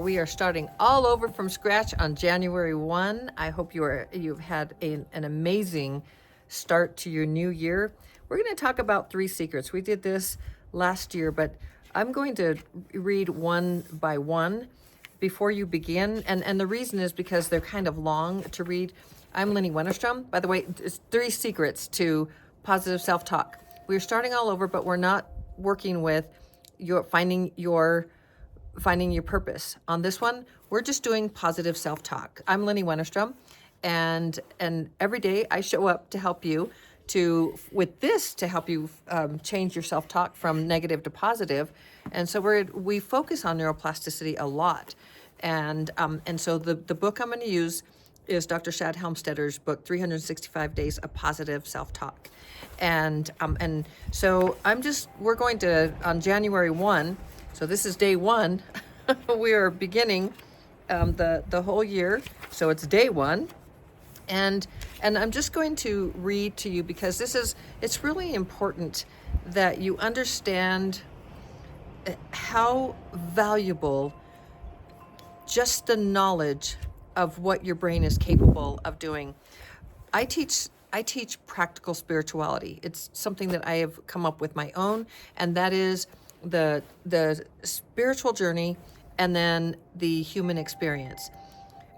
We are starting all over from scratch on January 1. I hope you've had an amazing start to your new year. We're going to talk about 3 secrets. We did this last year, but I'm going to read one by one before you begin. And the reason is because they're kind of long to read. I'm Lynnie Wennerstrom. By the way, it's 3 secrets to positive self-talk. We're starting all over, but we're not working with finding your purpose. On this one, we're just doing positive self-talk. I'm Lynnie Wennerstrom, and every day I show up to help you to help you change your self-talk from negative to positive. And so we focus on neuroplasticity a lot. And so the book I'm going to use is Dr. Shad Helmstedter's book, 365 Days of Positive Self-Talk. And so we're going to, on January 1, so this is day 1. We are beginning the whole year. So it's day 1. And I'm just going to read to you because it's really important that you understand how valuable just the knowledge of what your brain is capable of doing. I teach practical spirituality. It's something that I have come up with my own, and that is the spiritual journey and then the human experience.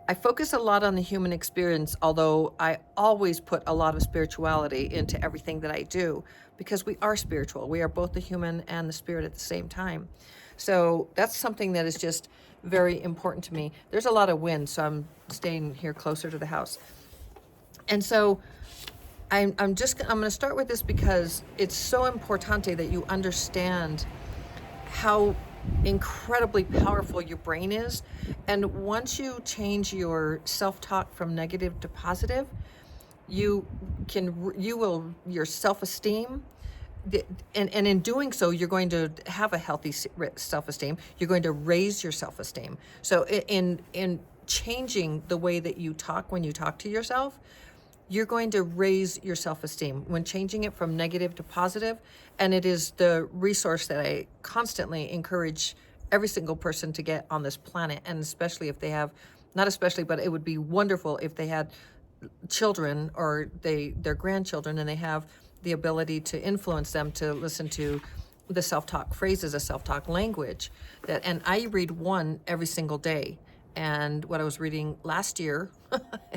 I focus a lot on the human experience, although I always put a lot of spirituality into everything that I do because we are spiritual. We are both the human and the spirit at the same time. So that's something that is just very important to me. There's a lot of wind, so I'm staying here closer to the house. And so I'm going to start with this because it's so importante that you understand how incredibly powerful your brain is. And once you change your self-talk from negative to positive, your self-esteem, and in doing so, you're going to have a healthy self-esteem. You're going to raise your self-esteem. So in changing the way that you talk when you talk to yourself, you're going to raise your self-esteem when changing it from negative to positive. And it is the resource that I constantly encourage every single person to get on this planet. And especially if they have, not especially, but it would be wonderful if they had children or their grandchildren and they have the ability to influence them to listen to the self-talk phrases, a self-talk language. And I read one every single day. And what I was reading last year,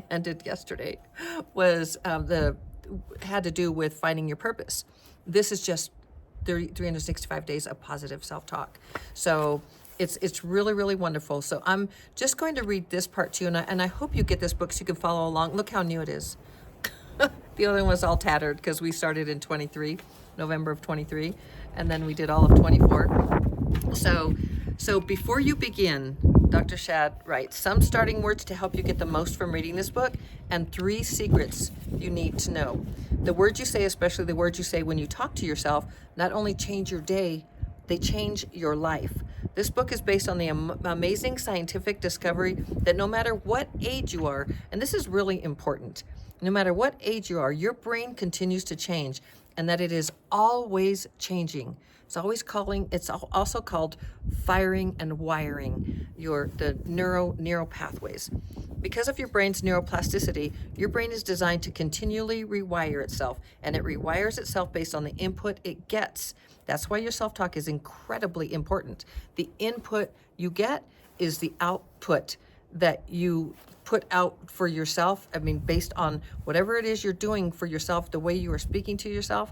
ended yesterday, was had to do with finding your purpose. This is just 365 days of positive self-talk. So it's really, really wonderful. So I'm just going to read this part to you, and I hope you get this book so you can follow along. Look how new it is. The other one was all tattered because we started in November of 23, and then we did all of 24. So before you begin, Dr. Shad writes, some starting words to help you get the most from reading this book, and 3 secrets you need to know. The words you say, especially the words you say when you talk to yourself, not only change your day, they change your life. This book is based on the amazing scientific discovery that no matter what age you are, and this is really important, no matter what age you are, your brain continues to change, and that it is always changing. It's also called firing and wiring the neural pathways. Because of your brain's neuroplasticity, your brain is designed to continually rewire itself, and it rewires itself based on the input it gets. That's why your self-talk is incredibly important. The input you get is the output that you put out for yourself. I mean, based on whatever it is you're doing for yourself, the way you are speaking to yourself,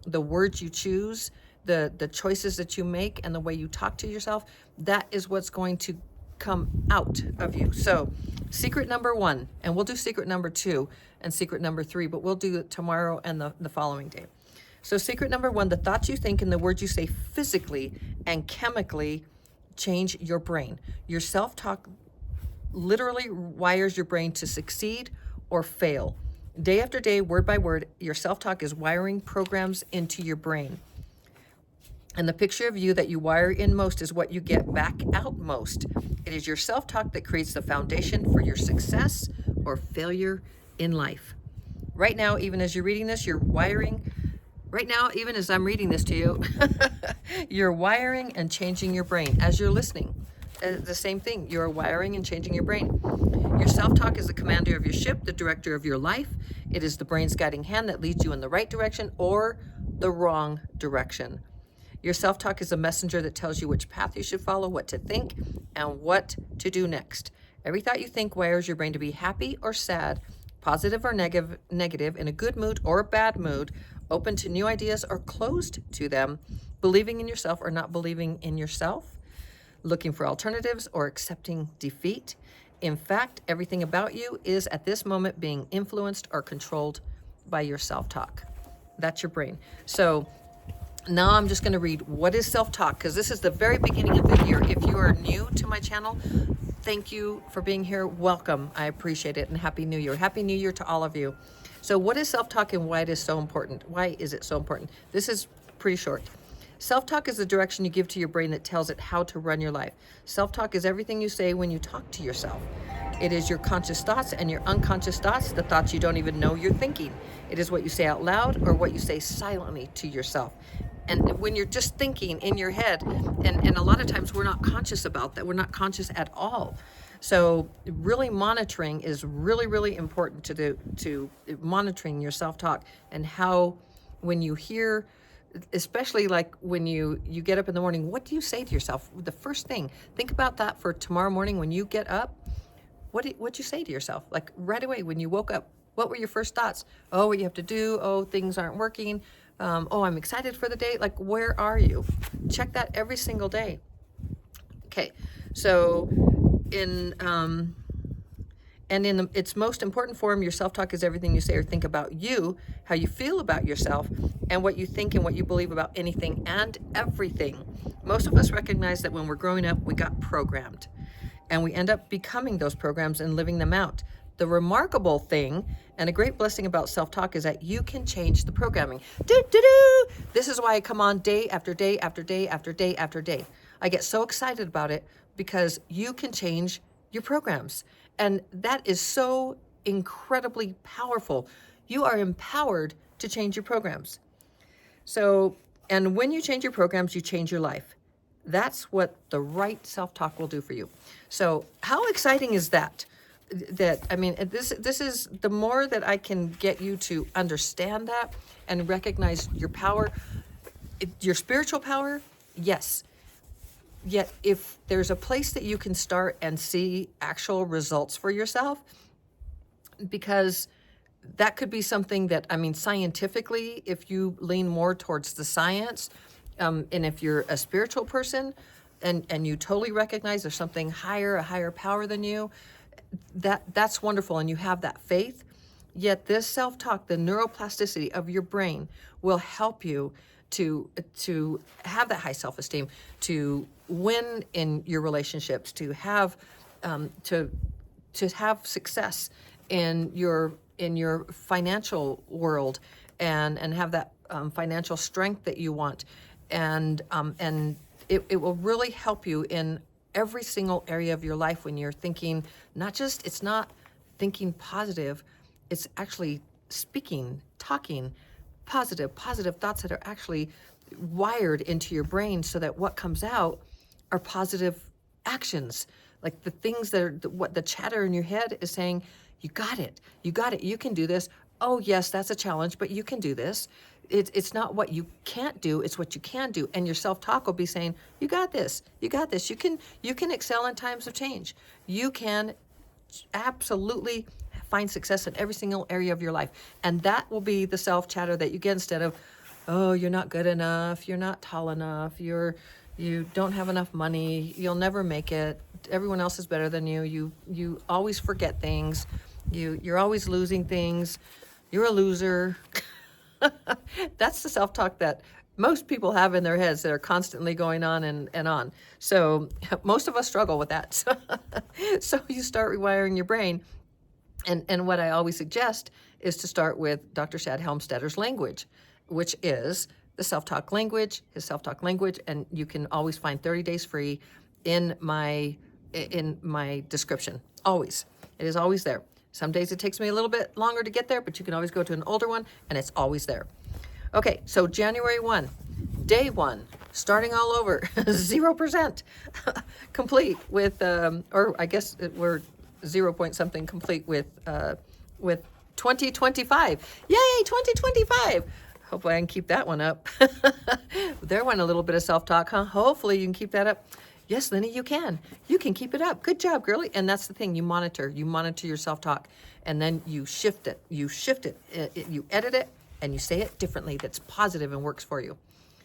the words you choose, the choices that you make, and the way you talk to yourself, that is what's going to come out of you. So secret number 1, and we'll do secret number 2 and secret number 3, but we'll do it tomorrow and the following day. So secret number 1, the thoughts you think and the words you say physically and chemically change your brain. Your self-talk literally wires your brain to succeed or fail. Day after day, word by word, your self-talk is wiring programs into your brain. And the picture of you that you wire in most is what you get back out most. It is your self-talk that creates the foundation for your success or failure in life. Right now, even as you're reading this, you're wiring. Right now, even as I'm reading this to you, you're wiring and changing your brain as you're listening. the same thing. You're wiring and changing your brain. Your self-talk is the commander of your ship, the director of your life. It is the brain's guiding hand that leads you in the right direction or the wrong direction. Your self-talk is a messenger that tells you which path you should follow, what to think, and what to do next. Every thought you think wires your brain to be happy or sad, positive or negative, in a good mood or a bad mood, open to new ideas or closed to them, believing in yourself or not believing in yourself, looking for alternatives or accepting defeat. In fact, everything about you is at this moment being influenced or controlled by your self-talk. That's your brain. So now I'm just going to read what is self-talk, because this is the very beginning of the year. If you are new to my channel, thank you for being here. Welcome. I appreciate it, and Happy New Year. Happy New Year to all of you. So what is self-talk and why it is so important? Why is it so important? This is pretty short. Self-talk is the direction you give to your brain that tells it how to run your life. Self-talk is everything you say when you talk to yourself. It is your conscious thoughts and your unconscious thoughts, the thoughts you don't even know you're thinking. It is what you say out loud or what you say silently to yourself. And when you're just thinking in your head, and a lot of times we're not conscious about that. We're not conscious at all. So really monitoring is really, really important to monitoring your self-talk, and how when you hear, especially like when you get up in the morning, what do you say to yourself? The first thing, think about that for tomorrow morning when you get up. What'd you say to yourself? Like right away when you woke up, what were your first thoughts? Oh, what you have to do. Oh, things aren't working. Oh, I'm excited for the day. Like, where are you? Check that every single day. Okay, so in its most important form, your self-talk is everything you say or think about you, how you feel about yourself, and what you think and what you believe about anything and everything. Most of us recognize that when we're growing up, we got programmed, and we end up becoming those programs and living them out. The remarkable thing and a great blessing about self-talk is that you can change the programming. This is why I come on day after day after day after day after day. I get so excited about it because you can change your programs. And that is so incredibly powerful. You are empowered to change your programs. So, and when you change your programs, you change your life. That's what the right self-talk will do for you. So how exciting is that? I mean, this is the more that I can get you to understand that and recognize your power, your spiritual power, yes. Yet if there's a place that you can start and see actual results for yourself, because that could be something that, I mean, scientifically, if you lean more towards the science, and if you're a spiritual person and you totally recognize there's something higher, a higher power than you, that's wonderful, and you have that faith. Yet this self-talk, the neuroplasticity of your brain, will help you to have that high self-esteem, to win in your relationships, to have success in your financial world, and have that financial strength that you want, and it will really help you in every single area of your life when you're thinking, it's not thinking positive, it's actually speaking, talking positive thoughts that are actually wired into your brain, so that what comes out are positive actions. Like the things that are, what the chatter in your head is saying, you got it, you can do this. Oh yes, that's a challenge, but you can do this. It's not what you can't do, it's what you can do. And your self-talk will be saying, you got this, you can excel in times of change. You can absolutely find success in every single area of your life. And that will be the self-chatter that you get, instead of, oh, you're not good enough, you're not tall enough, you don't have enough money, you'll never make it, everyone else is better than you, you always forget things, you're always losing things, you're a loser. That's the self-talk that most people have in their heads that are constantly going on and on. So most of us struggle with that. So you start rewiring your brain. And what I always suggest is to start with Dr. Shad Helmstetter's language, which is the self-talk language, his self-talk language. And you can always find 30 days free in my description. Always. It is always there. Some days it takes me a little bit longer to get there, but you can always go to an older one, and it's always there. Okay, so January 1, Day 1, starting all over, 0% complete with, or I guess we're 0 point something complete with 2025. Yay, 2025. Hopefully I can keep that one up. There went a little bit of self-talk, huh? Hopefully you can keep that up. Yes, Lynnie, you can. You can keep it up. Good job, girlie. And that's the thing. You monitor your self-talk, and then you shift it. You shift it. You edit it, and you say it differently that's positive and works for you.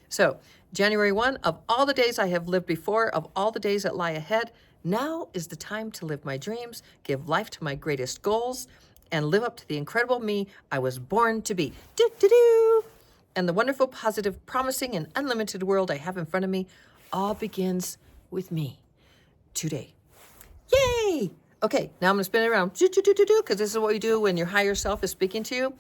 So, January 1, of all the days I have lived before, of all the days that lie ahead, now is the time to live my dreams, give life to my greatest goals, and live up to the incredible me I was born to be. Do-do-do! And the wonderful, positive, promising, and unlimited world I have in front of me all begins with me today. Yay! Okay, now I'm going to spin it around, because this is what you do when your higher self is speaking to you.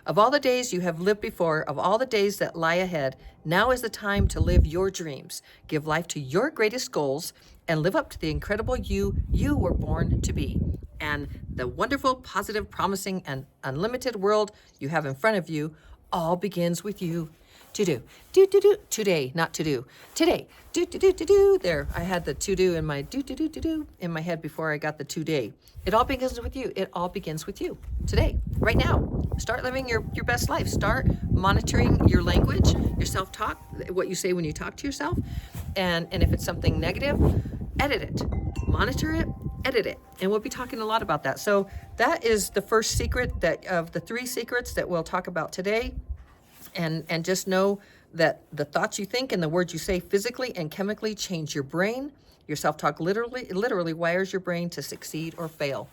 Of all the days you have lived before, of all the days that lie ahead, now is the time to live your dreams, give life to your greatest goals, and live up to the incredible you were born to be. And the wonderful, positive, promising, and unlimited world you have in front of you all begins with you to do. Today, not to do. Today, do. There, I had the to do in my do in my head before I got the today. It all begins with you. It all begins with you today, right now. Start living your best life. Start monitoring your language, your self-talk, what you say when you talk to yourself. And if it's something negative, edit it, monitor it, edit it. And we'll be talking a lot about that. So that is the first secret of the 3 secrets that we'll talk about today. And just know that the thoughts you think and the words you say physically and chemically change your brain. Your self-talk literally wires your brain to succeed or fail.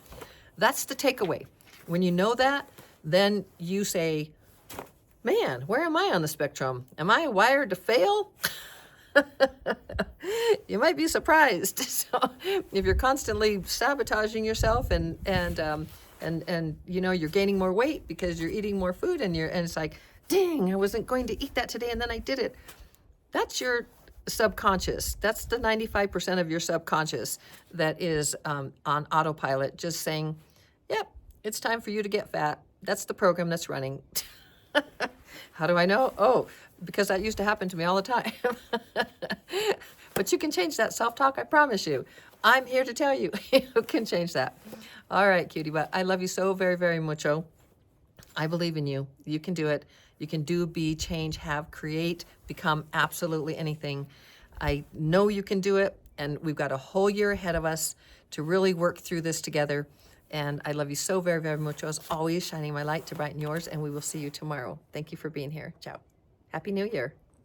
That's the takeaway. When you know that, then you say, man, where am I on the spectrum? Am I wired to fail? You might be surprised. So if you're constantly sabotaging yourself and you know you're gaining more weight because you're eating more food and it's like, dang, I wasn't going to eat that today and then I did it. That's your subconscious. That's the 95% of your subconscious that is on autopilot, just saying, yep, it's time for you to get fat. That's the program that's running. How do I know? Oh, because that used to happen to me all the time. But you can change that self-talk, I promise you. I'm here to tell you, you can change that. All right, cutie butt. I love you so very, very mucho. I believe in you. You can do it. You can do, be, change, have, create, become absolutely anything. I know you can do it, and we've got a whole year ahead of us to really work through this together. And I love you so very, very much. As always, shining my light to brighten yours, and we will see you tomorrow. Thank you for being here. Ciao. Happy New Year.